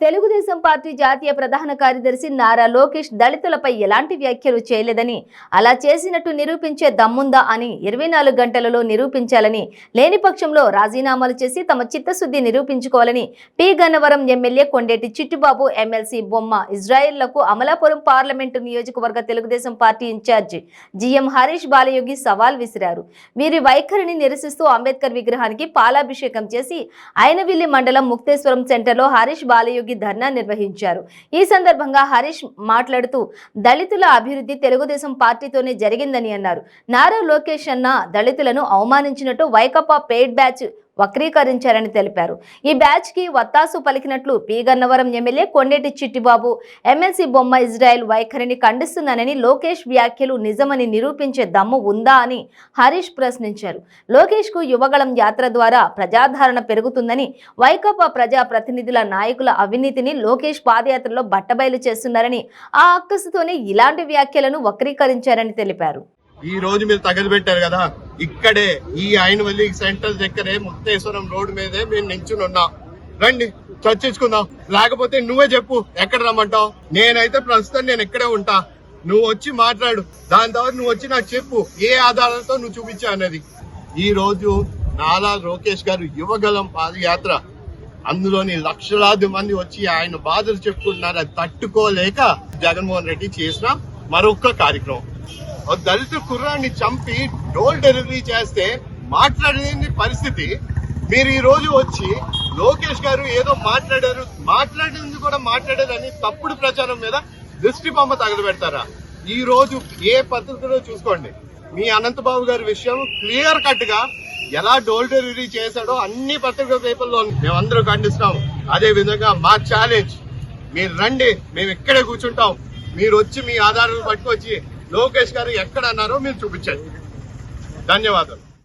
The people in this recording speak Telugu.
తెలుగుదేశం పార్టీ జాతీయ ప్రధాన కార్యదర్శి నారా లోకేష్ దళితులపై ఎలాంటి వ్యాఖ్యలు చేయలేదని, అలా చేసినట్టు నిరూపించే దమ్ముందా అని 24 గంటలలో నిరూపించాలని, లేని పక్షంలో రాజీనామాలు చేసి తమ చిత్తశుద్ధి నిరూపించుకోవాలని T Gannavaram MLA Kondeti Chittubabu, MLC Bomma ఇజ్రాయిల్లకు అమలాపురం పార్లమెంటు నియోజకవర్గ Telugu Desam party incharge G M Harish Balayogi సవాల్ విసిరారు. వీరి వైఖరిని నిరసిస్తూ అంబేద్కర్ విగ్రహానికి పాలాభిషేకం చేసి అయినవిల్లి మండలం ముక్తేశ్వరం సెంటర్లో హరీష్ బాలయోగి ధర్నా నిర్వహించారు. ఈ సందర్భంగా హరీష్ మాట్లాడుతూ దళితుల అభివృద్ధి తెలుగుదేశం పార్టీతోనే జరిగిందని అన్నారు. నారా లోకేష్ అన్న దళితులను అవమానించినట్టు వైకాపా పెయిడ్ బ్యాచ్ వక్రీకరించారని తెలిపారు. ఈ బ్యాచ్ కి వత్తాసు పలికినట్లు P Gannavaram MLA Kondeti Chittibabu, MLC Bomma Israel వైఖరిని ఖండిస్తున్నానని, లోకేష్ వ్యాఖ్యలు నిజమని నిరూపించే దమ్ము ఉందా అని హరీష్ ప్రశ్నించారు. లోకేష్ కు యువగళం యాత్ర ద్వారా ప్రజాదరణ పెరుగుతుందని, వైకాపా ప్రజా ప్రతినిధుల నాయకుల అవినీతిని లోకేష్ పాదయాత్రలో బట్టబయలు చేస్తున్నారని, ఆ అక్కసుతోనే ఇలాంటి వ్యాఖ్యలను వక్రీకరించారని తెలిపారు. ఈ రోజు మీరు తగలబెట్టారు కదా, ఇక్కడే ఈ అయినవల్లి సెంటర్ దగ్గరే ముక్తేశ్వరం రోడ్డు మీదే మేము నించుని ఉన్నాం. రండి చర్చించుకుందాం. లేకపోతే నువ్వే చెప్పు ఎక్కడ రమ్మంటావు. నేనైతే ప్రస్తుతం నేను ఇక్కడే ఉంటా. నువ్వు వచ్చి మాట్లాడు. దాని తర్వాత నువ్వు వచ్చి నాకు చెప్పు ఏ ఆధారాలతో నువ్వు చూపించా అనేది. ఈ రోజు నారా లోకేష్ గారు యువగలం పాదయాత్ర, అందులోని లక్షలాది మంది వచ్చి ఆయన బాధలు చెప్పుకుంటున్నారు. అది తట్టుకోలేక జగన్మోహన్ రెడ్డి చేసిన మరొక కార్యక్రమం. దళిత కుర్రాన్ని చంపి డోల్ డెలివరీ చేస్తే మాట్లాడలేని పరిస్థితి. మీరు ఈ రోజు వచ్చి లోకేష్ గారు ఏదో మాట్లాడింది కూడా మాట్లాడారని తప్పుడు ప్రచారం మీద దృష్టి బొమ్మ తగలబెడతారా? ఈ రోజు ఏ పద్ధతిలో చూసుకోండి, మీ అనంతబాబు గారి విషయం క్లియర్ కట్ గా ఎలా డోల్ డెలివరీ చేశాడో అన్ని పత్రికా పేపర్లో మేమందరూ ఖండిస్తాం. అదే విధంగా మా ఛాలెంజ్, మీరు రండి, మేము ఇక్కడే కూర్చుంటాం. మీరు వచ్చి మీ ఆధారాలు పట్టుకొచ్చి లోకేష్ గారు ఎక్కడ అన్నారో మీరు చూపించండి. ధన్యవాదాలు.